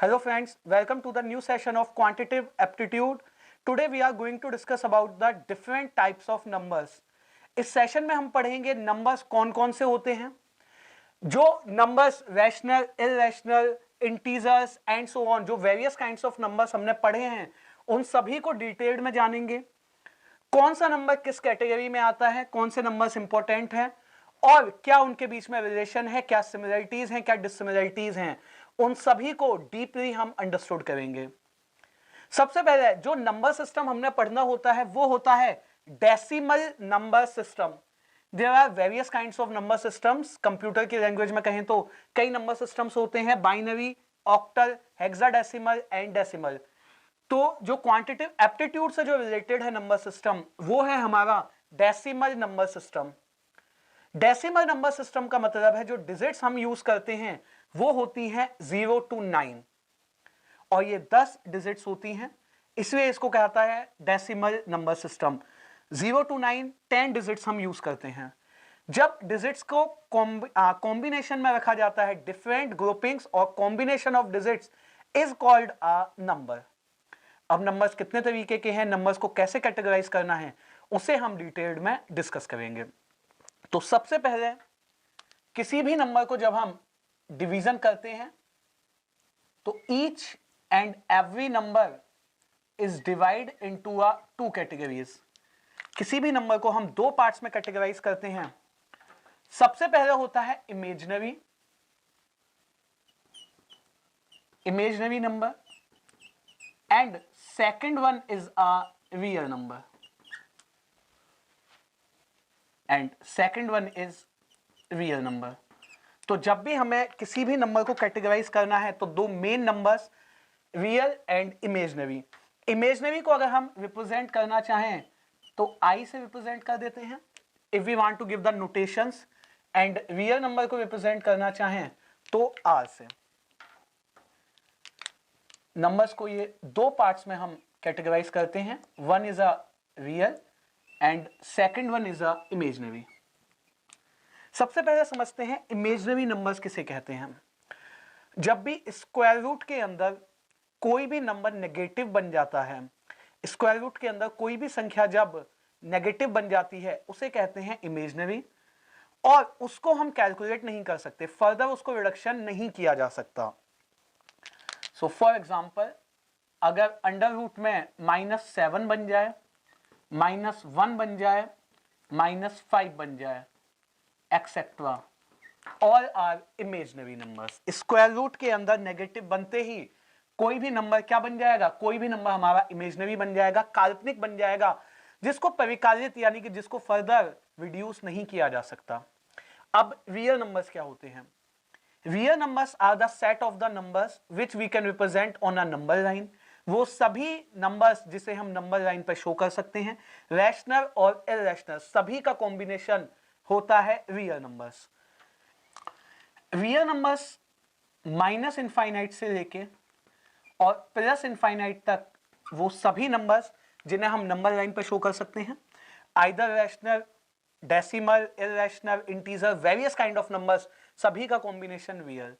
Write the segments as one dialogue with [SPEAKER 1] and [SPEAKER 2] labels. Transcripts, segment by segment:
[SPEAKER 1] Hello friends, welcome to the new session of quantitative aptitude. Today we are going to discuss about the different types of numbers. इस session में हम पढ़ेंगे numbers कौन कौन से होते हैं, जो numbers rational, irrational, integers and so on, जो वेरियस काइंड्स ऑफ नंबर्स हमने पढ़े हैं उन सभी को डिटेल्ड में जानेंगे। कौन सा नंबर किस कैटेगरी में आता है, कौन से नंबर्स इंपॉर्टेंट हैं और क्या उनके बीच में रिलेशन है, क्या सिमिलरिटीज हैं, क्या डिससिमिलरिटीज हैं, उन सभी को डीपली हम अंडरस्टूड करेंगे। सबसे पहले जो नंबर सिस्टम हमने पढ़ना होता है वो होता है decimal number system. There are various kinds of number systems. Computer की लैंग्वेज में कहें तो कई नंबर सिस्टम्स होते हैं, binary, octal, hexadecimal and decimal. तो जो क्वांटिटेटिव एप्टीट्यूड से जो रिलेटेड है नंबर सिस्टम वो है हमारा decimal number system. Decimal number system का मतलब है जो डिजिट्स हम यूज करते हैं वो होती हैं 0 to 9 और ये 10 डिजिट्स होती हैं, इसलिए इसको कहता है decimal number system. 0 to 9 10 digits हम यूज करते हैं। जब डिजिट्स को कॉम्बिनेशन में रखा जाता है, डिफरेंट ग्रुपिंग्स और combination of digits is called a number. अब नंबर्स कितने तरीके के हैं, नंबर्स को कैसे कैटेगराइज करना है, उसे हम डिटेल्ड में डिस्कस करेंगे। तो सबसे पहले किसी भी नंबर को जब हम डिवीजन करते हैं तो each and every number is divide into a two categories. किसी भी नंबर को हम दो पार्ट्स में कैटेगराइज करते हैं। सबसे पहले होता है imaginary number and second one is a real number तो जब भी हमें किसी भी नंबर को कैटेगराइज करना है तो दो main numbers, real and imaginary. Imaginary को अगर हम रिप्रेजेंट करना चाहें तो आई से रिप्रेजेंट कर देते हैं if we want to give the notations, and real number को रिप्रेजेंट करना चाहें तो आर से। नंबर्स को ये दो पार्ट्स में हम कैटेगराइज करते हैं, one is a real and second one is a imaginary. सबसे पहले समझते हैं इमेजिनरी नंबर्स किसे कहते हैं। जब भी स्क्वायर रूट के अंदर कोई भी नंबर नेगेटिव बन जाता है, स्क्वायर रूट के अंदर कोई भी संख्या जब नेगेटिव बन जाती है उसे कहते हैं इमेजिनरी, और उसको हम कैलकुलेट नहीं कर सकते, फर्दर उसको रिडक्शन नहीं किया जा सकता। सो फॉर एग्जाम्पल, अगर अंडर रूट में -7 बन जाए, -1 बन जाए, -5 बन जाए, etcetera, all are imaginary numbers. Square root के अंदर नेगेटिव बनते ही कोई भी नंबर क्या बन जाएगा, कोई भी नंबर हमारा इमेजिनरी बन जाएगा, काल्पनिक बन जाएगा, जिसको परिकालित यानी कि जिसको फर्दर रिड्यूस नहीं किया जा सकता। अब रियल नंबर्स क्या होते हैं? Real numbers are the set of the numbers which we can represent on a number line. वो सभी नंबर्स जिसे हम नंबर लाइन पर शो कर सकते हैं, रैशनल और इरैशनल, सभी का कॉम्बिनेशन होता है real numbers. Real numbers minus infinite से लेके और प्लस इनफाइनाइट तक वो सभी नंबर्स जिन्हें हम नंबर लाइन पर शो कर सकते हैं, either rational, decimal, irrational, integer, various kind of numbers, सभी का कॉम्बिनेशन रियल।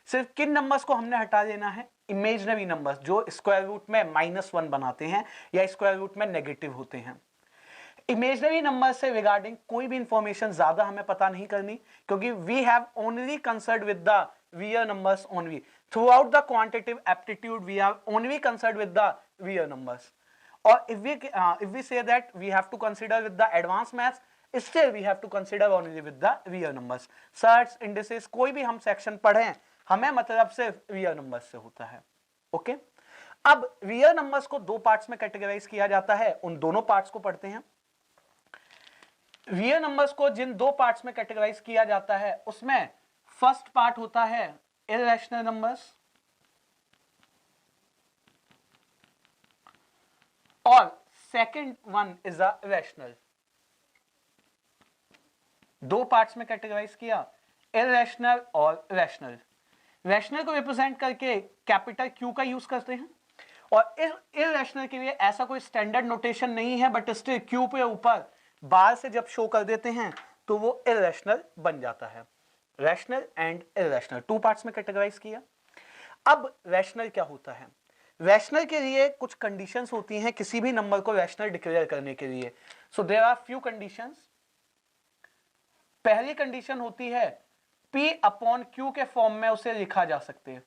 [SPEAKER 1] सिर्फ किन नंबर्स को हमने हटा देना है? इमेजिनरी नंबर्स जो स्क्वायर रूट में -1 बनाते हैं या स्क्वायर रूट में नेगेटिव होते हैं। इमेजिनरी नंबर से रिगार्डिंग कोई भी इंफॉर्मेशन ज्यादा हमें पता नहीं करनी, क्योंकि we have only concern with the real numbers only. Through the quantitative aptitude we are only concern with the real numbers. और if we say that we have to consider with the advanced maths, still we have to consider only with the real numbers. Surds, indices, कोई भी हम section पढ़ें हमें मतलब सिर्फ real numbers से होता है। ओके अब रियल नंबर्स को दो पार्ट्स में कैटेगराइज किया जाता है, उन दोनों पार्ट्स को पढ़ते हैं। रियल नंबर्स को जिन दो पार्ट्स में कैटेगराइज किया जाता है उसमें फर्स्ट पार्ट होता है इरैशनल नंबर्स और second one is a rational. दो पार्ट्स में कैटेगराइज किया, इरैशनल और रैशनल। रैशनल को रिप्रेजेंट करके कैपिटल क्यू का यूज करते हैं, और इरैशनल के लिए ऐसा कोई स्टैंडर्ड नोटेशन नहीं है, बट स्टिल क्यू पे ऊपर बार से जब शो कर देते हैं तो वो इरैशनल बन जाता है। Rational and irrational two parts में कैटेगराइज किया। अब रैशनल क्या होता है? रैशनल के लिए कुछ कंडीशंस होती हैं किसी भी नंबर को रैशनल डिक्लेयर करने के लिए। So there are few conditions. पहली कंडीशन होती है P अपॉन Q के फॉर्म में उसे लिखा जा सकते हैं।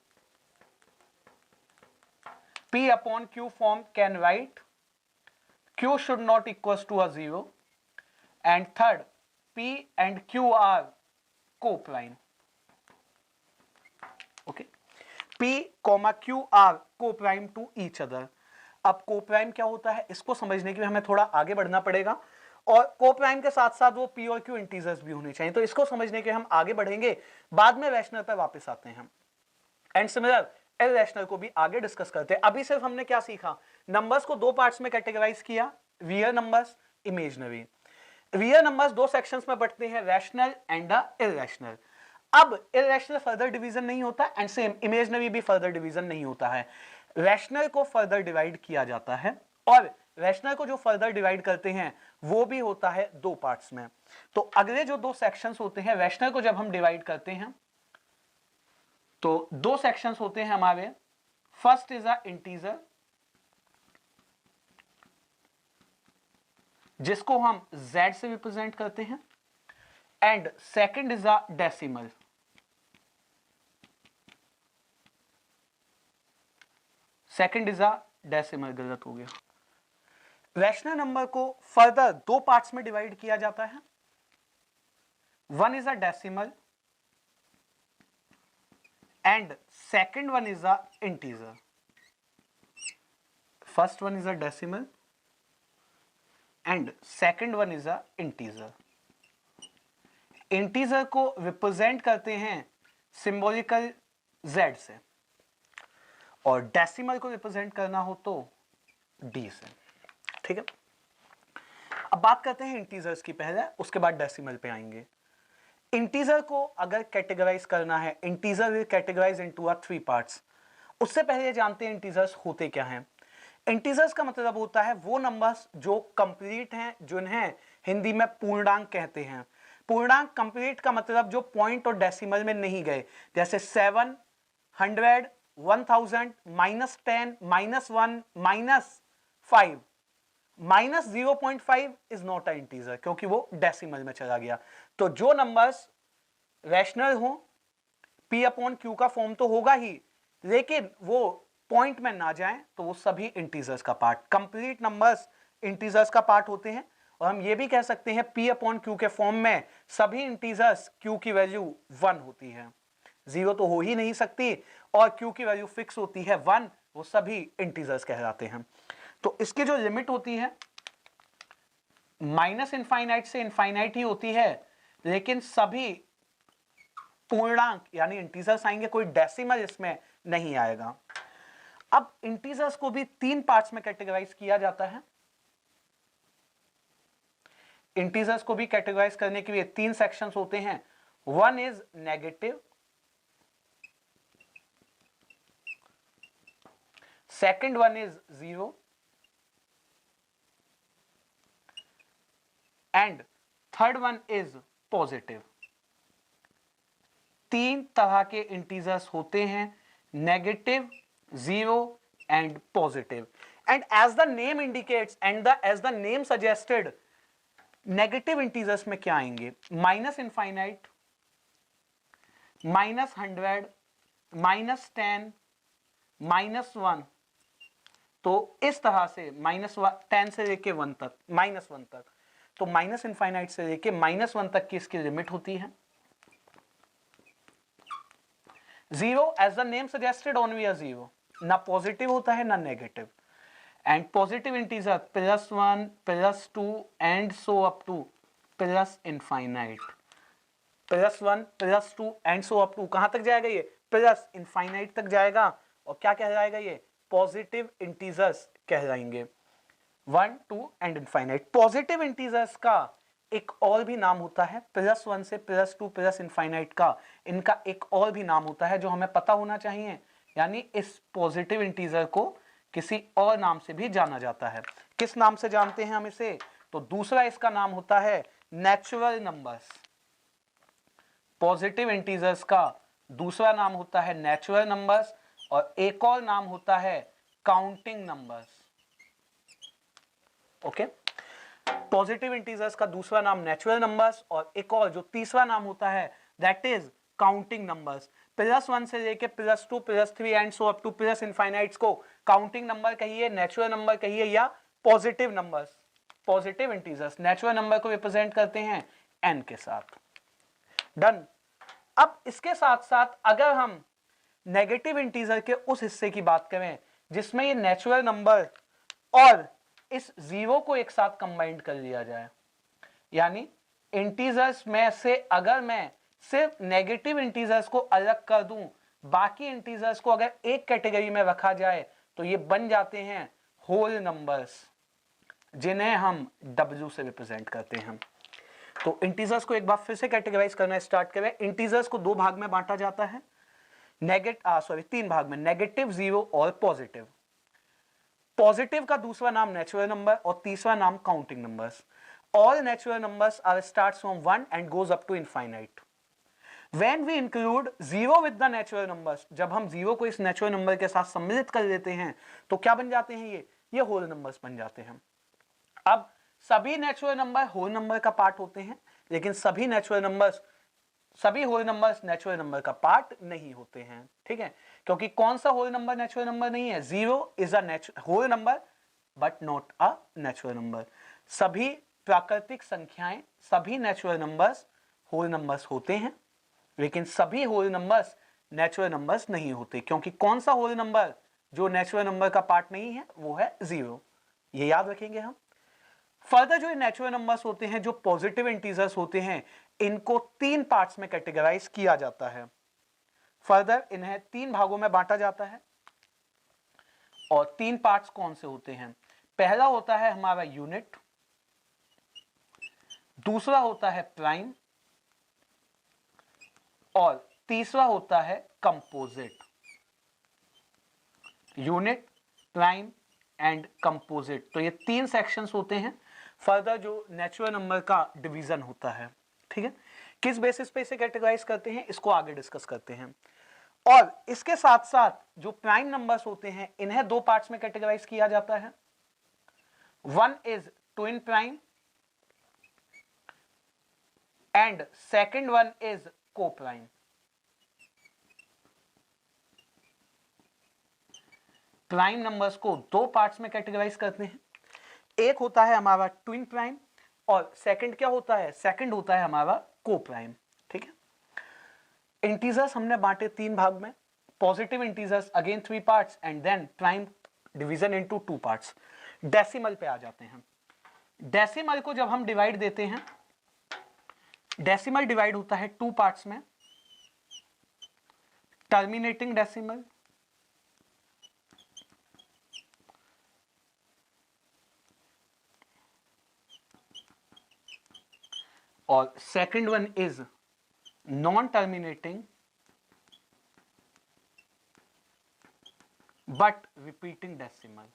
[SPEAKER 1] P upon Q form can write Q should not equals to a 0 and third P and Q are co-prime. Okay. P, Q are co-prime to each other. अब co-prime क्या होता है इसको समझने के लिए हमें थोड़ा आगे बढ़ना पड़ेगा और co-prime के साथ साथ वो P और Q इंटीजर्स भी होने चाहिए। तो इसको समझने के हम आगे बढ़ेंगे, बाद में रैशनल पर वापस आते हैं एंड सिमिलर इरैशनल को भी आगे डिस्कस करते हैं। अभी सिर्फ हमने क्या सीखा? नंबर्स को दो पार्ट्स में कैटेगराइज किया, real numbers, imaginary. Real numbers दो सेक्शंस में बंटते हैं, रैशनल एंड इरैशनल। अब इरैशनल फर्दर डिवीजन नहीं होता एंड सेम इमेजिनरी भी फर्दर डिवीजन नहीं होता है। रैशनल को फर्दर डिवाइड किया जाता है और रैशनल को जो फर्दर डिवाइड करते हैं वो भी होता है दो पार्ट्स में। तो अगले जो दो सेक्शंस होते हैं रैशनल को जब हम डिवाइड करते हैं तो दो सेक्शंस होते हैं हमारे। फर्स्ट इज अ इंटीजर जिसको हम z से रिप्रेजेंट करते हैं and second is a decimal. Second is a decimal, गलत हो गया। रैशनल नंबर को फर्दर दो पार्ट्स में डिवाइड किया जाता है। One is a decimal and second one is a integer. First one is a decimal and second one is a integer. Integer को रिप्रेजेंट करते हैं सिंबॉलिकल z से और डेसिमल को रिप्रेजेंट करना हो तो d से। ठीक है, अब बात करते हैं इंटीजर्स की पहले, उसके बाद डेसिमल पे आएंगे। इंटीजर को अगर कैटेगराइज करना है, integer will categorise into a three parts. उससे पहले जानते हैं इंटीजर्स होते क्या हैं। इंटीजर्स का मतलब होता है वो नंबर्स जो कंप्लीट हैं, जिन्हें हिंदी में पूर्णांक कहते हैं। पूर्णांक कंप्लीट का मतलब जो पॉइंट और डेसिमल में नहीं गए, जैसे 7, 100, 1000, -10, -1, -5। -0.5 इज नॉट अ इंटीजर क्योंकि वो डेसिमल में चला गया। तो जो नंबर्स रैशनल हो, P अपॉन Q का फॉर्म तो होगा ही, लेकिन वो पॉइंट में ना जाएं तो वो सभी इंटीजर्स का पार्ट, कंप्लीट नंबर्स इंटीजर्स का पार्ट होते हैं। और हम ये भी कह सकते हैं P अपॉन Q के फॉर्म में सभी इंटीजर्स Q की वैल्यू 1 होती है, 0 तो हो ही नहीं सकती, और Q की वैल्यू फिक्स होती है 1, वो सभी इंटीजर्स कहलाते हैं। तो इसकी जो लिमिट होती है माइनस इनफाइनाइट से इनफाइनाइट ही होती है, लेकिन सभी पूर्णांक यानी इंटीजर्स आएंगे, कोई डेसिमल इसमें नहीं आएगा। अब इंटीजर्स को भी तीन पार्ट्स में कैटेगराइज किया जाता है। इंटीजर्स को भी कैटेगराइज करने के लिए तीन सेक्शंस होते हैं। One is negative, second one is 0 and third one is positive. तीन तरह के इंटीजर्स होते हैं, negative, 0 and positive. And as the name indicates and as the name suggested, negative integers में क्या आएंगे? Minus infinite, -100, -10, -1। तो इस तरह से -10 से लेके 1 तक, -1 तक, तो माइनस इनफाइनाइट से लेके -1 तक की इसकी लिमिट होती है। 0 as the name suggested only a 0, ना पॉजिटिव होता है ना negative. And positive integer +1, +2 and so up to plus infinite. +1, +2 and so up to कहां तक जाएगा? ये प्लस इनफाइनाइट तक जाएगा। और क्या कहलाएगा? ये पॉजिटिव इंटीजर्स कहलाएंगे, 1, 2 एंड इनफाइनाइट। पॉजिटिव इंटीजर्स का एक और भी नाम होता है, +1 से +2 प्लस इनफाइनाइट का इनका एक और भी नाम होता है जो हमें पता होना चाहिए। यानी इस पॉजिटिव इंटीजर को किसी और नाम से भी जाना जाता है। किस नाम से जानते हैं हम इसे? तो दूसरा इसका नाम होता है नेचुरल नंबर्स। पॉजिटिव इंटीजर्स का दूसरा नाम होता है नेचुरल नंबर्स और एक और नाम होता है counting numbers. Okay, positive integers का दूसरा नाम नेचुरल नंबर्स, और एक और जो तीसरा नाम होता है दैट इज काउंटिंग नंबर्स। +1 से लेके +2 +3 and so up to plus infinites को काउंटिंग नंबर कहिए, नेचुरल नंबर कहिए या positive numbers. Positive integers natural number को रिप्रेजेंट करते हैं n के साथ। डन। अब इसके साथ साथ अगर हम नेगेटिव इंटीजर के उस हिस्से की बात करें जिसमें ये नेचुरल नंबर और इस जीरो को एक साथ कंबाइंड कर लिया जाए, यानी इंटीजर्स में से अगर मैं सिर्फ नेगेटिव इंटीजर्स को अलग कर दूं, बाकी इंटीजर्स को अगर एक कैटेगरी में रखा जाए तो ये बन जाते हैं होल नंबर्स, जिन्हें हम W से रिप्रेजेंट करते हैं। तो इंटीजर्स को एक बार फिर से कैटेगराइज करना स्टार्ट करें। इंटीजर्स को दो भाग में बांटा जाता है, तीन भाग में, नेगेटिव, जीरो और पॉजिटिव। पॉजिटिव का दूसरा नाम नेचुरल नंबर और तीसरा नाम counting numbers. All natural numbers are starts from 1 and goes up to infinite. When we include 0 with the natural numbers, जब हम 0 को इस नेचुरल नंबर के साथ सम्मिलित कर देते हैं तो क्या बन जाते हैं? ये होल नंबर्स बन जाते हैं। अब सभी नेचुरल नंबर होल नंबर का पार्ट होते हैं, लेकिन सभी होल नंबर्स नेचुरल नंबर का पार्ट नहीं होते हैं। ठीक है, क्योंकि कौन सा होल नंबर नेचुरल नंबर नहीं है? 0 is a whole number but not a natural number. सभी प्राकृतिक संख्याएं, सभी नेचुरल नंबर्स होल नंबर्स होते हैं, लेकिन सभी होल नंबर्स नेचुरल नंबर्स नहीं होते, क्योंकि कौन सा होल नंबर जो नेचुरल नंबर का पार्ट नहीं है? वो है 0। ये याद रखेंगे हम। फर्दर जो नेचुरल नंबर्स होते हैं, जो पॉजिटिव इंटीजर्स होते हैं, इनको 3 पार्ट्स में कैटेगराइज किया जाता है। फर्दर इन्हें 3 भागों में बांटा जाता है, और 3 पार्ट्स कौन से होते हैं? पहला होता है हमारा यूनिट, दूसरा होता है प्राइम, और तीसरा होता है composite. Unit, prime and composite, तो ये 3 सेक्शंस होते हैं। फर्दर जो नेचुरल नंबर का डिवीजन होता है, ठीक है, किस बेसिस पे इसे कैटेगराइज करते हैं, इसको आगे डिस्कस करते हैं। और इसके साथ साथ जो प्राइम नंबर्स होते हैं, इन्हें 2 पार्ट्स में कैटेगराइज किया जाता है। One is twin prime and second one is coprime. Prime numbers को 2 पार्ट्स में कैटेगराइज करते हैं। एक होता है हमारा ट्विन प्राइम, और सेकंड क्या होता है? सेकंड होता है हमारा कोप्राइम। ठीक है, इंटीजर्स हमने बांटे 3 भाग में। Positive integers again 3 parts, and then prime division into 2 parts. Decimal पे आ जाते हैं। डेसिमल को जब हम डिवाइड देते हैं, डेसिमल डिवाइड होता है 2 पार्ट्स में, टर्मिनेटिंग डेसिमल और second one is non terminating but repeating decimal.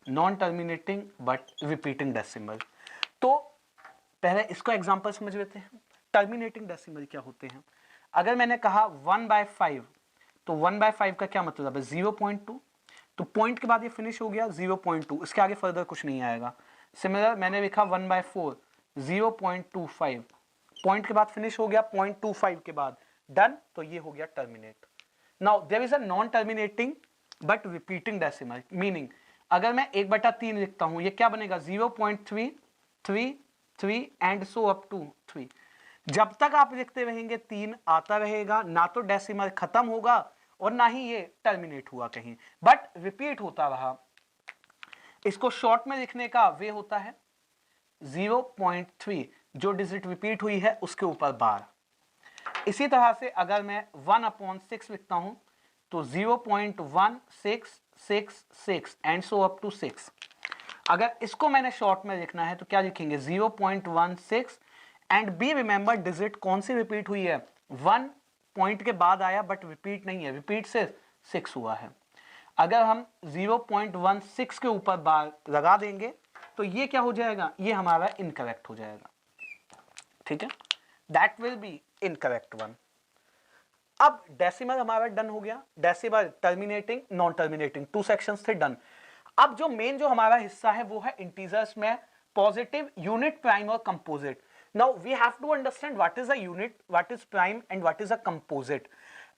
[SPEAKER 1] Non terminating but repeating decimal. तो पहले इसको एग्जांपल समझ लेते हैं। टर्मिनेटिंग डेसिमल क्या होते हैं? अगर मैंने कहा 1/5, तो 1/5 का क्या मतलब है? 0.2। तो पॉइंट के बाद ये फिनिश हो गया 0.2, इसके आगे फर्दर कुछ नहीं आएगा। सिमिलर मैंने लिखा 1/4, 0.25, पॉइंट के बाद फिनिश हो गया 0.25 के बाद, डन। तो ये हो गया terminate. Now there is a non terminating but repeating decimal, meaning अगर मैं 1/3 लिखता हूं, ये क्या बनेगा? 0.333 एंड सो अप टू 3। जब तक आप लिखते रहेंगे 3 आता रहेगा, ना तो डेसिमल खत्म होगा और ना ही ये टर्मिनेट हुआ कहीं, बट रिपीट होता रहा। इसको शॉर्ट में लिखने का वे होता है 0.3, जो डिजिट रिपीट हुई है उसके ऊपर बार। इसी तरह से अगर मैं 1/6 लिखता हूं तो 0.1666 एंड सो अप टू 6। अगर इसको मैंने शॉर्ट में लिखना है तो क्या लिखेंगे? 0.16 एंड बी रिमेंबर डिजिट कौन सी रिपीट हुई है? 1 पॉइंट के बाद आया बट रिपीट नहीं है, रिपीट से 6 हुआ है। अगर हम 0.16 के ऊपर बार लगा देंगे तो ये क्या हो जाएगा? ये हमारा इनकरेक्ट हो जाएगा। ठीक है, that will be incorrect one. अब डेसिमल हमारा डन हो गया, decimal, terminating, non terminating, 2 sections थे डन। अब जो मेन जो हमारा हिस्सा है वो है इंटीजर्स में पॉजिटिव, यूनिट, प्राइम और composite. Now we have to understand what is a unit, what is prime and what is a composite.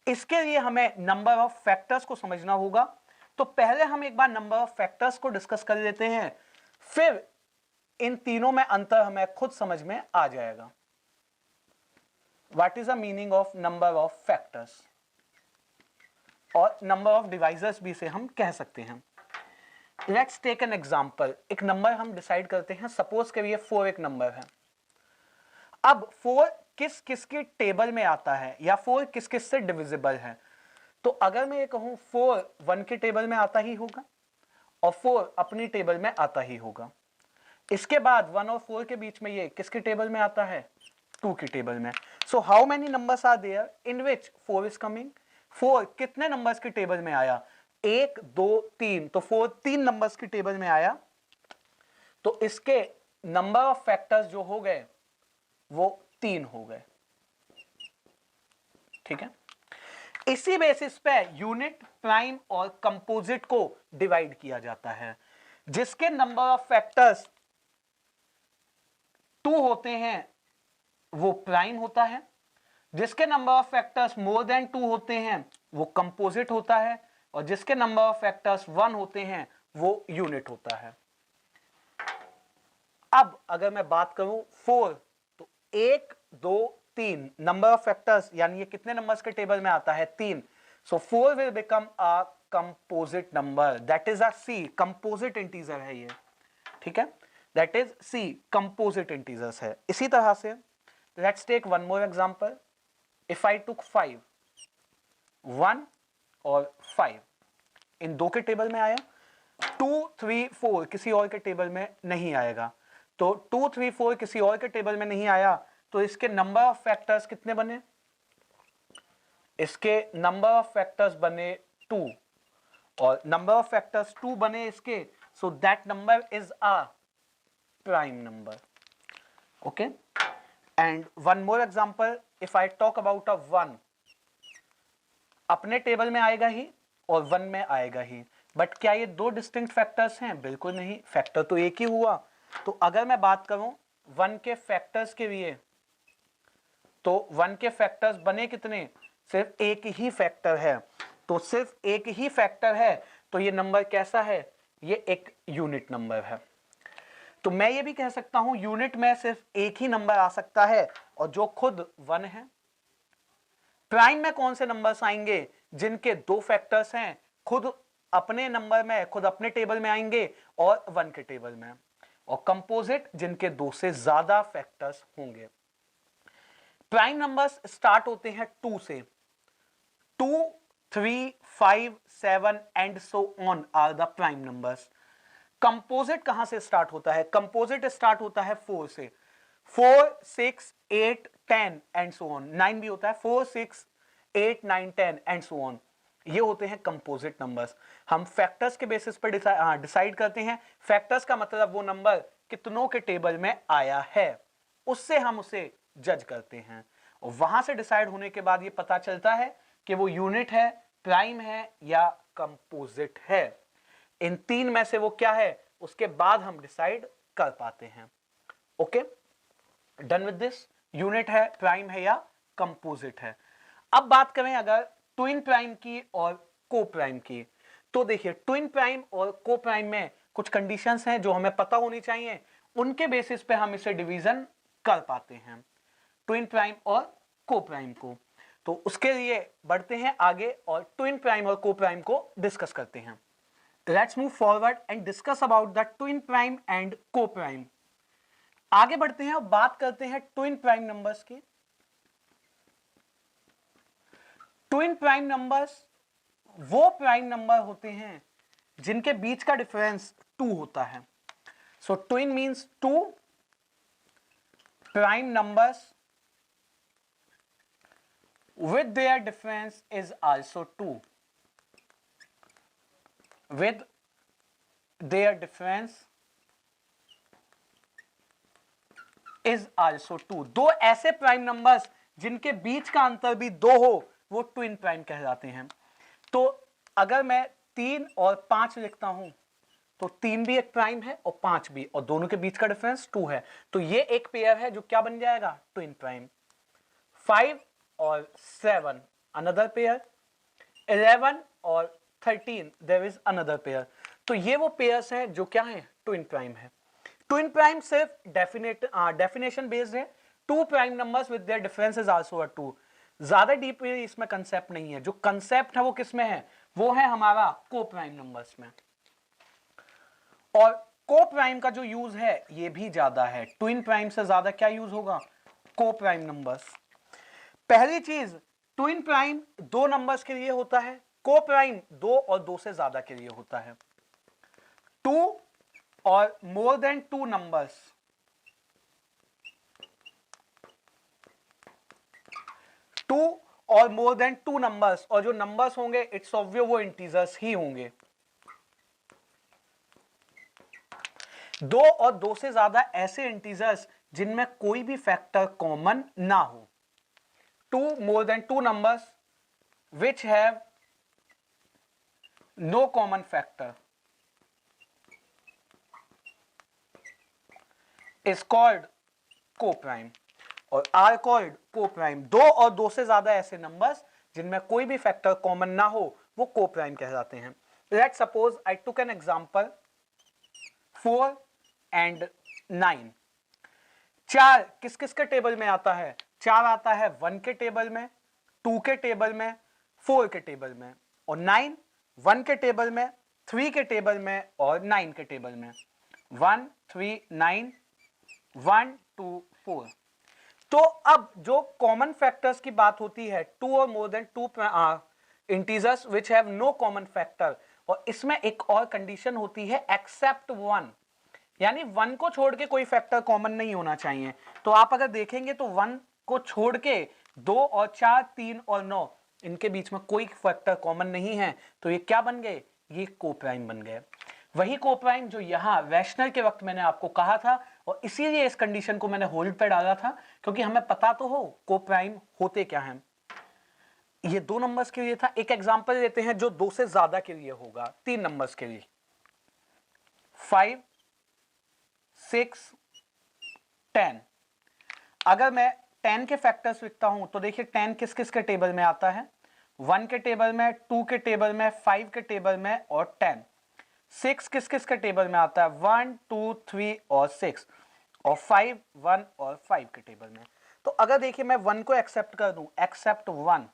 [SPEAKER 1] इसके लिए हमें नंबर ऑफ फैक्टर्स को समझना होगा। तो पहले हम एक बार नंबर ऑफ फैक्टर्स को डिस्कस कर लेते हैं, फिर इन तीनों में अंतर हमें खुद समझ में आ जाएगा। What is the meaning of number of factors, और नंबर ऑफ डिवाइजर्स भी से हम कह सकते हैं। Let's take an example. एक नंबर हम डिसाइड करते हैं, सपोज करिए 4 एक नंबर है। अब 4 किस किस की टेबल में आता है या 4 किस किस से डिविजिबल है। तो अगर मैं ये कहूं 4 1 के टेबल में आता ही होगा और 4 अपनी टेबल में आता ही होगा। इसके बाद 1 और 4 के बीच में ये किसके टेबल में आता है, 2 की टेबल में। So how many numbers are there in which 4 is coming. 4 कितने नंबर्स की टेबल में आया, 1 2 3, तो 4 3 नंबर्स की टेबल में आया। तो इसके नंबर ऑफ फैक्टर्स जो हो गए वो 3 हो गए। ठीक है, इसी बेसिस पे यूनिट, प्राइम और कंपोजिट को डिवाइड किया जाता है। जिसके नंबर ऑफ फैक्टर्स 2 होते हैं वो प्राइम होता है, जिसके number of factors more than 2 होते हैं वो कंपोजिट होता है, और जिसके नंबर ऑफ फैक्टर्स 1 होते हैं वो यूनिट होता है। अब अगर मैं बात करूं 4, तो 1 2 3 नंबर ऑफ फैक्टर्स, यानी ये कितने नंबर्स के टेबल में आता है, 3। So 4 will become a composite number, that is a see, composite integer है ये। ठीक है, that is see, composite integers है। इसी तरह से let's take one more example. If I took 5, 1 और 5 इन 2 के टेबल में आया, 2 3 4 किसी और के टेबल में नहीं आएगा। तो 2 3 4 किसी और के टेबल में नहीं आया, तो इसके नंबर ऑफ फैक्टर्स कितने बने, इसके नंबर ऑफ फैक्टर्स बने 2, और नंबर ऑफ फैक्टर्स 2 बने इसके, so that number is a prime number. Okay, and one more example, if I talk about a 1, अपने टेबल में आएगा ही और 1 में आएगा ही, बट क्या ये 2 डिस्टिंक्ट फैक्टर्स हैं, बिल्कुल नहीं, फैक्टर तो एक ही हुआ। तो अगर मैं बात करूं 1 के फैक्टर्स के लिए, तो 1 के फैक्टर्स बने कितने, सिर्फ एक ही फैक्टर है। तो सिर्फ एक ही फैक्टर है, तो ये नंबर कैसा है, ये एक यूनिट नंबर है। तो मैं ये भी कह सकता हूं यूनिट में सिर्फ एक ही नंबर आ सकता है, और जो खुद 1 है। प्राइम में कौन से नंबर्स आएंगे, जिनके 2 फैक्टर्स हैं, खुद अपने नंबर में, खुद अपने टेबल में आएंगे और 1 के टेबल में। और कंपोजिट, जिनके 2 से ज्यादा फैक्टर्स होंगे। प्राइम नंबर्स स्टार्ट होते हैं 2 से, 2 3 5 7 and so on are the prime numbers. Composite कहां से स्टार्ट होता है, कंपोजिट स्टार्ट होता है 4 से, 4 6 8 10 एंड सो ऑन, 9 भी होता है, 4 6 8 9 10 एंड सो ऑन। ये होते हैं कंपोजिट नंबर्स। हम फैक्टर्स के बेसिस पर डिसाइड करते हैं। फैक्टर्स का मतलब वो नंबर कितनों के टेबल में आया है, उससे हम उसे जज करते हैं, और वहां से डिसाइड होने के बाद ये पता चलता है कि वो यूनिट है, प्राइम है या कंपोजिट है। इन 3 में से वो क्या है, उसके बाद हम डिसाइड कर पाते हैं। Okay, done with this, unit है, प्राइम है या कंपोजिट है। अब बात करें अगर ट्विन प्राइम की और को प्राइम की, तो देखिए ट्विन प्राइम और को प्राइम में कुछ कंडीशंस हैं जो हमें पता होनी चाहिए, उनके बेसिस पे हम इसे डिवीजन कर पाते हैं, ट्विन प्राइम और को प्राइम को। तो उसके लिए बढ़ते हैं आगे और ट्विन प्राइम और को प्राइम को डिस्कस करते हैं। Let's move forward and discuss about the twin prime and coprime. आगे बढ़ते हैं और बात करते हैं ट्विन प्राइम नंबर्स की। ट्विन प्राइम नंबर्स वो प्राइम नंबर होते हैं जिनके बीच का डिफरेंस 2 होता है। So twin means 2 prime numbers with their difference is also 2, with their difference is also 2। दो ऐसे प्राइम नंबर्स जिनके बीच का अंतर भी 2 हो वो ट्विन प्राइम कहलाते हैं। तो अगर मैं 3 और 5 लिखता हूं तो 3 भी एक प्राइम है और 5 भी, और दोनों के बीच का डिफरेंस 2 है, तो ये एक पेयर है जो क्या बन जाएगा, ट्विन प्राइम। 5 और 7 अनदर पेयर, 11 और 13 देयर इज अनदर पेयर। तो ये वो पेयर्स हैं जो क्या है, ट्विन प्राइम है। ट्विन प्राइम सिर्फ डेफिनेशन बेस्ड है, two prime numbers with their difference is also a 2। ज्यादा डीप इसमें कंसेप्ट नहीं है, जो कंसेप्ट है वो किसमें है, वो है हमारा को प्राइम नंबर्स में। और को प्राइम का जो यूज है ये भी ज्यादा है, ट्विन प्राइम से ज्यादा क्या यूज होगा, को प्राइम नंबर्स। पहली चीज, ट्विन प्राइम 2 नंबर्स के लिए होता है, को प्राइम 2 और 2 से ज्यादा के लिए होता है। 2 और मोर देन 2 नंबर्स, 2 और मोर देन 2 नंबर्स, और जो नंबर्स होंगे इट्स ऑब्वियस वो इंटीजर्स ही होंगे। 2 और 2 से ज्यादा ऐसे इंटीजर्स जिनमें कोई भी फैक्टर कॉमन ना हो। 2 more than 2 numbers which have no common factor is called co-prime और are called co-prime। 2 और 2 से ज्यादा ऐसे नंबर्स जिनमें कोई भी फैक्टर कॉमन ना हो वो को-प्राइम कहलाते हैं। Let's suppose I took an example 4 and 9। 4 किस किस के टेबल में आता है, 4 आता है 1 के टेबल में, 2 के टेबल में, 4 के टेबल में, और 9 1 के टेबल में, 3 के टेबल में और 9 के टेबल में। 1 3 9 1 2 4। तो अब जो कॉमन फैक्टर्स की बात होती है, 2 और more than 2 integers which have no common factor, और इसमें एक और कंडीशन होती है एक्सेप्ट 1, यानी 1 को छोड़ के कोई फैक्टर कॉमन नहीं होना चाहिए। तो आप अगर देखेंगे तो 1 को छोड़ के 2 और 4 3 और 9 इनके बीच में कोई फैक्टर कॉमन नहीं है, तो ये क्या बन गए, ये को-प्राइम बन गए। वही को-प्राइम जो यहां रैशनल के वक्त मैंने आपको कहा था, और इसीलिए इस कंडीशन को मैंने होल्ड पे डाला था, क्योंकि हमें पता तो हो को-प्राइम होते क्या हैं। ये 2 नंबर्स के लिए था। एक एग्जांपल लेते हैं जो 2 से ज्यादा के लिए होगा, 3 नंबर्स के लिए। 5 6 10। अगर मैं 10 के फैक्टर्स लिखता हूं तो देखिए 10 किस किस के टेबल में आता है, 1 के टेबल में, 2 के टेबल में, 5 के टेबल में और 10। 6 किस किस के टेबल में आता है, 1 2 3 और 6, और 5 1 और 5 के टेबल में। तो अगर देखिए मैं 1 को एक्सेप्ट कर दूं, एक्सेप्ट 1।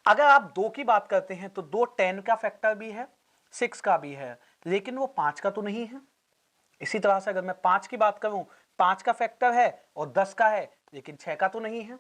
[SPEAKER 1] अगर आप 2 की बात करते हैं तो 2 10 का फैक्टर भी है, 6 का भी है, लेकिन वो 5 का तो नहीं है। इसी तरह से अगर मैं 5 की बात करूं, 5 का फैक्टर है और 10 का है, लेकिन 6 का तो नहीं है,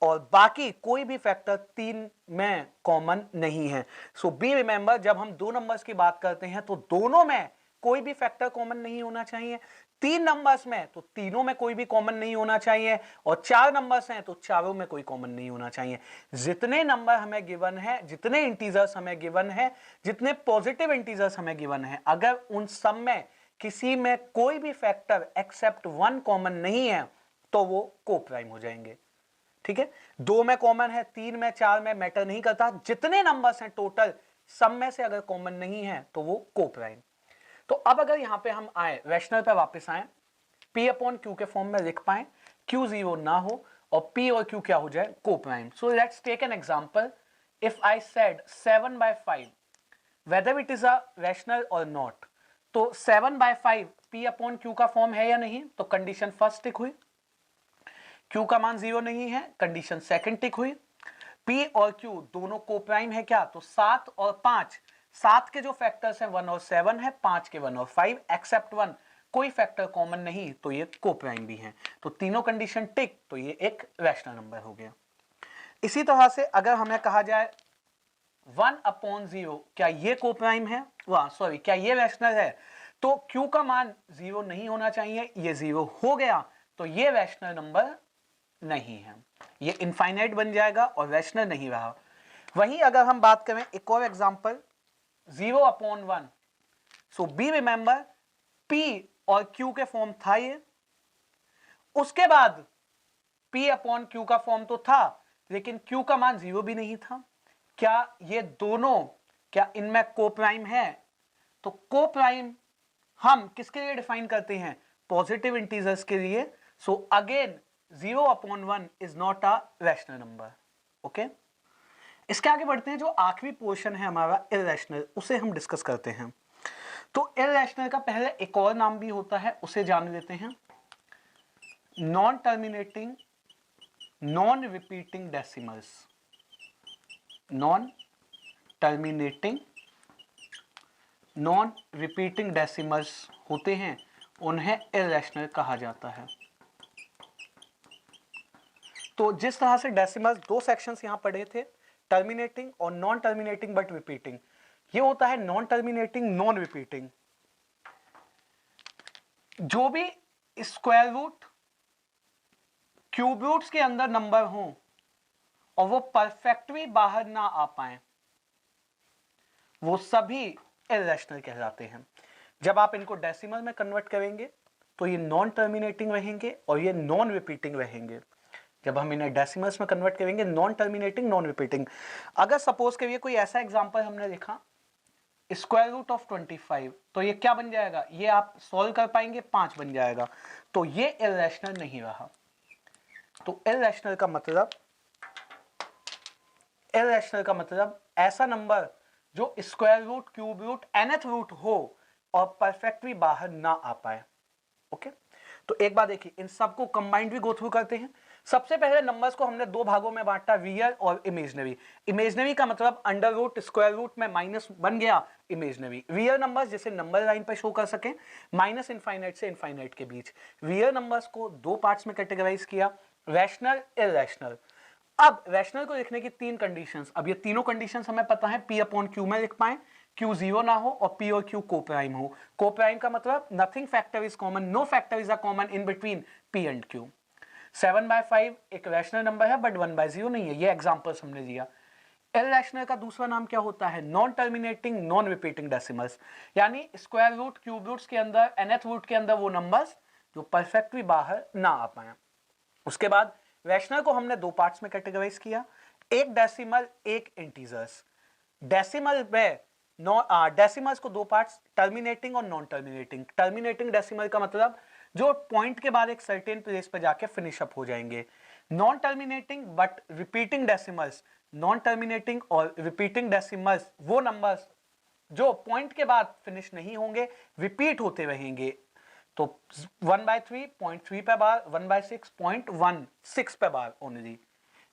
[SPEAKER 1] और बाकी कोई भी फैक्टर 3 में कॉमन नहीं है। सो बी रिमेंबर, जब हम 2 नंबर्स की बात करते हैं तो दोनों में कोई भी फैक्टर कॉमन नहीं होना चाहिए। 3 नंबर्स में तो तीनों में कोई भी कॉमन नहीं होना चाहिए, और 4 नंबर्स हैं तो चारों में कोई कॉमन नहीं होना चाहिए। जितने नंबर हमें गिवन है, जितने इंटीजर्स हमें गिवन है, जितने पॉजिटिव इंटीजर्स हमें गिवन है, अगर उन सब में किसी में कोई भी फैक्टर एक्सेप्ट 1 कॉमन नहीं है तो वो को-प्राइम हो जाएंगे। ठीक है, 2 में कॉमन है, 3 में, 4 में, मैटर नहीं करता, जितने नंबर्स हैं टोटल सब में से अगर कॉमन नहीं है तो वो को-प्राइम। तो अब अगर यहां पे हम आए, रैशनल पे वापस आए, P अपॉन Q के फॉर्म में लिख पाए, Q 0 ना हो और P और Q क्या हो जाए, coprime. So let's take an example. If I said 7/5 whether it is a rational or not, तो 7/5 P अपॉन Q का फॉर्म है या नहीं, तो कंडीशन फर्स्ट टिक हुई। Q का मान 0 नहीं है, कंडीशन सेकंड टिक हुई। P और Q दोनों को-प्राइम है क्या, तो 7 और 5, 7 के जो फैक्टर्स हैं 1 और 7 है, 5 के 1 और 5, एक्सेप्ट 1 कोई फैक्टर कॉमन नहीं, तो ये को-प्राइम भी है। तो तीनों कंडीशन टिक, तो ये एक रैशनल नंबर हो गया। इसी तरह से अगर हमें कहा जाए 1/0 क्या ये को-प्राइम है, सॉरी क्या ये रैशनल है, तो Q का मान 0 नहीं होना चाहिए, ये 0 हो गया तो ये रैशनल नंबर नहीं है, ये इनफाइनाइट बन जाएगा और रैशनल नहीं रहा। वहीं अगर हम बात करें एक और example 0/1, so be remember P और Q के फॉर्म था ये, उसके बाद P अपॉन Q का फॉर्म तो था, लेकिन Q का मान 0 भी नहीं था। क्या ये दोनों, क्या इनमें कोप्राइम है? तो कोप्राइम हम किसके लिए डिफाइन करते हैं? पॉजिटिव इंटीजर्स के लिए। So again 0 upon 1 is not a rational number. Okay, इसके आगे बढ़ते हैं। जो आखिरी पोर्शन है हमारा इररेशनल, उसे हम डिस्कस करते हैं। तो इररेशनल का पहले एक और नाम भी होता है, उसे जान लेते हैं। Non terminating non repeating decimals. Non terminating non repeating decimals होते हैं, उन्हें इररेशनल कहा जाता है। तो जिस तरह से डेसिमल्स दो सेक्शंस यहां पढ़े थे, टर्मिनेटिंग और नॉन टर्मिनेटिंग बट रिपीटिंग, ये होता है नॉन टर्मिनेटिंग नॉन रिपीटिंग। जो भी स्क्वायर रूट क्यूब रूट्स के अंदर नंबर हो और वो परफेक्टली बाहर ना आ पाए, वो सभी इररेशनल कहलाते हैं। जब आप इनको डेसिमल में कन्वर्ट करेंगे तो ये नॉन टर्मिनेटिंग रहेंगे और ये नॉन रिपीटिंग रहेंगे। जब हम इन्हें डेसिमल्स में कन्वर्ट करेंगे, नॉन टर्मिनेटिंग नॉन रिपीटिंग। अगर सपोज करिए कोई ऐसा एग्जांपल हमने लिखा स्क्वायर रूट ऑफ 25, तो ये क्या बन जाएगा? ये आप सॉल्व कर पाएंगे, 5 बन जाएगा। तो ये इररेशनल नहीं रहा। तो इररेशनल का मतलब ऐसा नंबर जो square root cube root nth root हो और परफेक्टली बाहर ना आ पाए। ओके, तो एक बात देखिए, इन सबको कंबाइंड भी गो थ्रू करते हैं। सबसे पहले नंबर्स को हमने दो भागों में बांटा, रियल और इमेजिनरी। इमेजिनरी का मतलब अंडर रूट स्क्वायर रूट में माइनस बन गया इमेजिनरी। रियल नंबर्स जिसे नंबर लाइन पर शो कर सके, माइनस इनफाइनाइट से इनफाइनाइट के बीच। रियल नंबर्स को दो पार्ट्स में कैटेगराइज किया, रैशनल, इररेशनल। अब रैशनल को लिखने की तीन कंडीशंस, अब ये तीनों कंडीशंस हमें पता है, P अपॉन Q में लिख पाए, Q 0 ना हो और P और Q कोप्राइम हो। कोप्राइम का मतलब nothing factor is common, no factor is a common in between P and Q। 7/5 एक रैशनल नंबर है बट 1/0 नहीं है, ये एग्जांपल्स हमने दिया। इररेशनल का दूसरा नाम क्या होता है? Non terminating non repeating decimals, यानी स्क्वायर रूट क्यूब रूट्स के अंदर nth रूट के अंदर वो नंबर्स जो परफेक्टली बाहर ना आ पाए। उसके बाद रैशनल को हमने दो पार्ट्स में कैटेगराइज किया, एक डेसिमल एक इंटीजर्स। डेसिमल में डेसिमल्स को दो पार्ट्स, टर्मिनेटिंग और नॉन टर्मिनेटिंग। टर्मिनेटिंग डेसिमल का मतलब जो पॉइंट के बाद एक सर्टेन प्लेस पे जाके फिनिश अप हो जाएंगे। Non terminating but repeating decimals, non terminating और रिपीटिंग डेसिमल्स वो नंबर्स जो पॉइंट के बाद फिनिश नहीं होंगे, रिपीट होते रहेंगे। तो 1/3 0.3 पे बार, 1/6 0.16 पे बार only.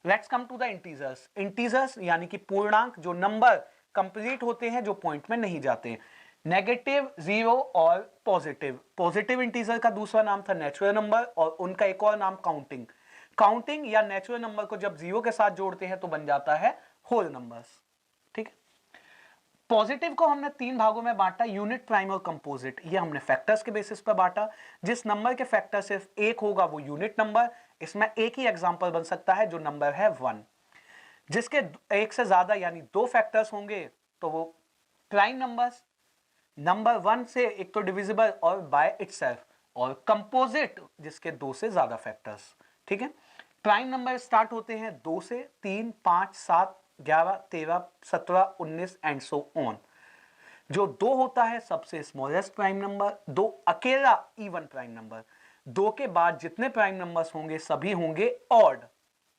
[SPEAKER 1] Let's come to the integers. Integers यानी कि पूर्णांक, जो नंबर कंप्लीट होते हैं, जो पॉइंट में नहीं जाते। नेगेटिव, जीरो और पॉजिटिव। पॉजिटिव इंटीजर का दूसरा नाम था नेचुरल नंबर और उनका एक और नाम काउंटिंग। काउंटिंग या नेचुरल नंबर को जब जीरो के साथ जोड़ते हैं तो बन जाता है होल नंबर्स। ठीक है, पॉजिटिव को हमने तीन भागों में बांटा, यूनिट, प्राइम और कंपोजिट। ये हमने फैक्टर्स के बेसिस पर बांटा। जिस नंबर के फैक्टर सिर्फ एक होगा वो यूनिट नंबर, इसमें एक ही एग्जांपल बन सकता है जो नंबर है 1। जिसके एक से ज्यादा यानी दो फैक्टर्स होंगे तो वो प्राइम नंबर्स, नंबर 1 से एक तो डिविजिबल और बाय इटसेल्फ, और कंपोजिट जिसके दो से ज्यादा फैक्टर्स। ठीक है, प्राइम नंबर स्टार्ट होते हैं 2 से, 3, 5, 7, 11, 13, 17, 19 एंड सो ऑन। जो दो होता है सबसे स्मॉलेस्ट प्राइम नंबर, दो अकेला इवन प्राइम नंबर। दो के बाद जितने प्राइम नंबर्स होंगे सभी होंगे ऑड।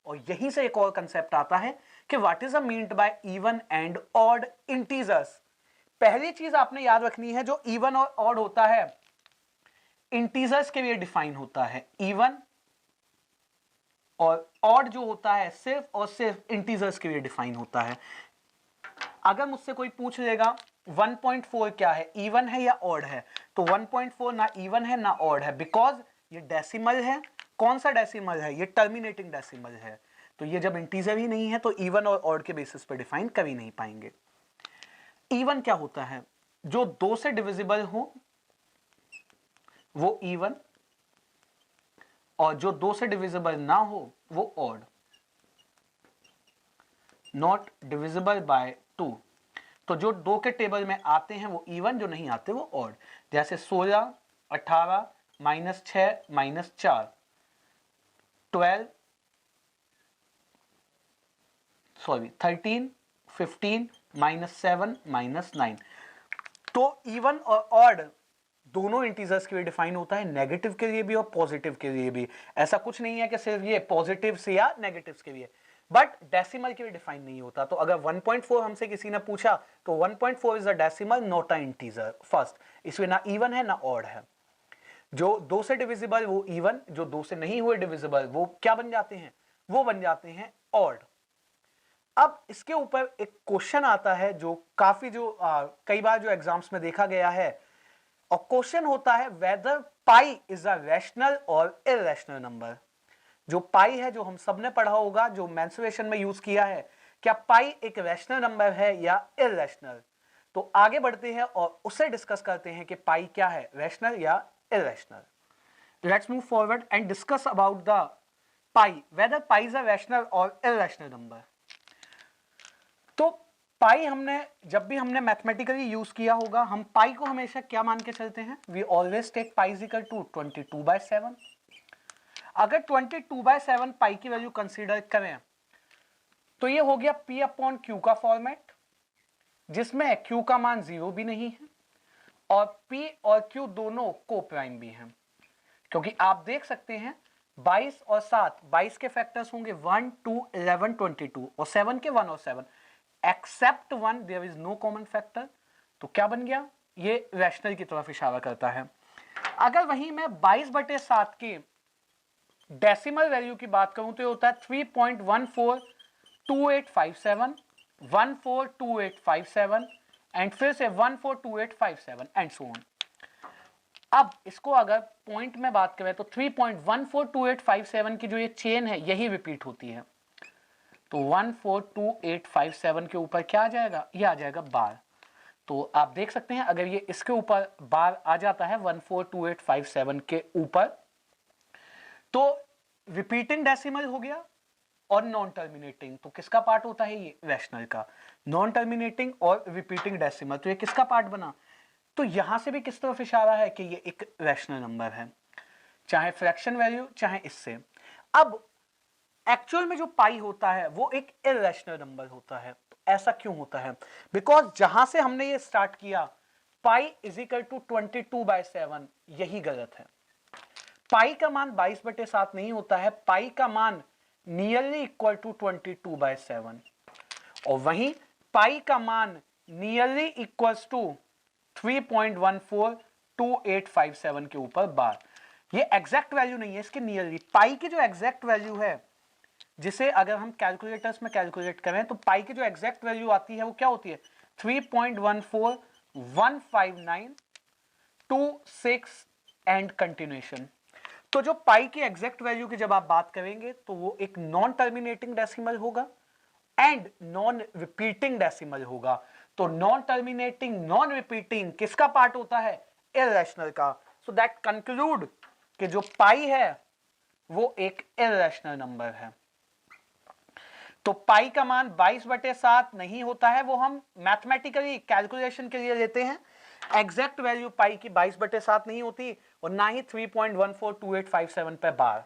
[SPEAKER 1] और यहीं से एक और कंसेप्ट आता है कि what is meant by even and odd integers. पहली चीज आपने याद रखनी है, जो इवन और ऑड होता है इंटीजर्स के लिए डिफाइन होता है, इवन और ऑड जो होता है सिर्फ और सिर्फ इंटीजर्स के लिए डिफाइन होता है। अगर मुझसे कोई पूछ लेगा 1.4 क्या है, इवन है या ऑड है, तो 1.4 ना इवन है ना ऑड है, बिकॉज ये डेसिमल है। कौन सा डेसिमल है? ये टर्मिनेटिंग डेसिमल है। तो ये जब इंटीजर ही नहीं है तो इवन और ऑड के बेसिस पर डिफाइन कर ही नहीं पाएंगे। इवन क्या होता है? जो दो से डिविजिबल हो वो इवन, और जो दो से डिविजिबल ना हो वो ऑड। नॉट डिविजिबल बाय 2, तो जो दो के टेबल में आते हैं वो इवन, जो नहीं आते वो ऑड। जैसे 16, 18, -6, -4, 12, सॉरी 13, 15 -7 -9। तो इवन और ऑड दोनों इंटीजर्स के लिए डिफाइन होता है, नेगेटिव के लिए भी और पॉजिटिव के लिए भी। ऐसा कुछ नहीं है कि सिर्फ ये पॉजिटिव से या नेगेटिव के लिए, बट डेसिमल के लिए डिफाइन नहीं होता। तो अगर 1.4 हमसे किसी ने पूछा तो 1.4 is a decimal not a integer first, इसमें ना इवन है ना ऑड है। जो 2 से डिविजिबल वो इवन, जो 2 से नहीं हुए डिविजिबल वो क्या बन जाते हैं, वो बन जाते हैं ऑड। अब इसके ऊपर एक क्वेश्चन आता है जो काफी कई बार जो एग्जाम्स में देखा गया है, और क्वेश्चन होता है whether pi is a rational और इररेशनल नंबर। जो पाई है जो हम सबने पढ़ा होगा, जो मेंसुरेशन में यूज किया है, क्या पाई एक रैशनल नंबर है या इररेशनल। तो आगे बढ़ते हैं और उससे डिस्कस करते हैं कि पाई क्या है, रैशनल या irrational. Let's move forward and discuss about the pi, whether pi is a rational और इररेशनल नंबर। तो पाई हमने जब भी हमने मैथमेटिकली यूज किया होगा, हम पाई को हमेशा क्या मान के चलते हैं, we always take pi is equal to 22/7। अगर 22/7 पाई की वैल्यू कंसीडर करें तो ये हो गया P अपॉन Q का फॉर्मेट, जिसमें Q का मान 0 भी नहीं है और P और Q दोनों को प्राइम भी हैं। क्योंकि आप देख सकते हैं 22 और 7, 22 के फैक्टर्स होंगे 1, 2, 11, 22 और 7 के 1 और 7, except 1 there is no common factor. तो क्या बन गया, ये रैशनल की तरफ इशारा करता है। अगर वहीं मैं 22/7 के डेसिमल वैल्यू की बात करूं तो ये होता है 3.142857, 142857 एंड फिर से 142857 एंड सो ऑन। अब इसको अगर पॉइंट में बात करें तो 3.142857 की जो ये चेन है यही रिपीट होती है। तो 142857 के ऊपर क्या आ जाएगा, ये आ जाएगा बार। तो आप देख सकते हैं अगर ये इसके ऊपर बार आ जाता है 142857 के ऊपर, तो रिपीटिंग डेसिमल हो गया और नॉन टर्मिनेटिंग। तो किसका पार्ट होता है, ये रैशनल का। नॉन टर्मिनेटिंग और रिपीटिंग डेसिमल, तो ये किसका पार्ट बना। तो यहां से भी किस तरफ इशारा है कि ये एक रैशनल नंबर है, चाहे फ्रैक्शन वैल्यू चाहे इससे। अब एक्चुअल में जो पाई होता है वो एक इररेशनल नंबर होता है। तो ऐसा क्यों होता है, बिकॉज जहां से हमने ये स्टार्ट किया पाई इज इक्वल टू 22/7, यही गलत है। पाई का मान 22/7 नहीं होता है, पाई का मान नियरली इक्वल टू 22/7 और वहीं पाई का मान नियरली इक्वल्स टू 3.142857 के ऊपर बार। ये एग्जैक्ट वैल्यू नहीं है, इसके नियरली। पाई की जो एग्जैक्ट वैल्यू है, जिसे अगर हम कैलकुलेटर्स में कैलकुलेट करें तो पाई की जो एग्जैक्ट वैल्यू आती है वो क्या होती है, 3.1415926 एंड कंटिन्यूएशन। तो जो पाई की एग्जैक्ट वैल्यू की जब आप बात करेंगे तो वो एक नॉन टर्मिनेटिंग डेसिमल होगा एंड नॉन रिपीटिंग डेसिमल होगा। तो नॉन टर्मिनेटिंग नॉन रिपीटिंग किसका पार्ट होता है, इररेशनल का। सो दैट कंक्लूड कि जो पाई है वो एक इररेशनल नंबर है। तो पाई का मान 22/7 नहीं होता है, वो हम मैथमेटिकली कैलकुलेशन के लिए लेते हैं। एग्जैक्ट वैल्यू पाई की 22/7 नहीं होती और ना ही 3.142857 पे बार।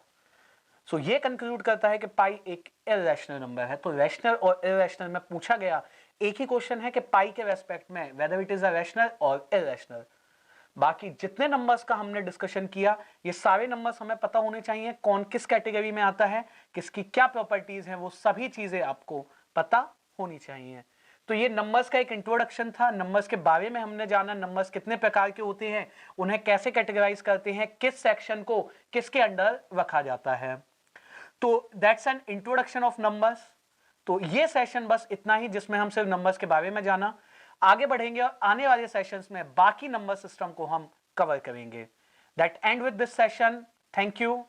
[SPEAKER 1] सो ये कंक्लूड करता है कि पाई एक इररेशनल नंबर है। तो रैशनल और इररेशनल में पूछा गया एक ही क्वेश्चन है कि पाई के रेस्पेक्ट में whether it is a rational और इररेशनल। बाकी जितने नंबर्स का हमने डिस्कशन किया, ये सारे नंबर्स हमें पता होने चाहिए कौन किस कैटेगरी में आता है, किसकी क्या प्रॉपर्टीज हैं, वो सभी चीजें आपको पता होनी चाहिए। तो ये नंबर्स का एक इंट्रोडक्शन था, नंबर्स के बारे में हमने जाना, नंबर्स कितने प्रकार के होते हैं, उन्हें कैसे कैटेगराइज करते हैं, किस सेक्शन को किसके अंडर रखा जाता है। तो that's an introduction of numbers. तो ये सेशन बस इतना ही जिसमें हम सिर्फ नंबर्स के बारे में जाना। आगे बढ़ेंगे और आने वाले सेशंस में बाकी नंबर सिस्टम को हम कवर करेंगे। That and with this session. Thank you.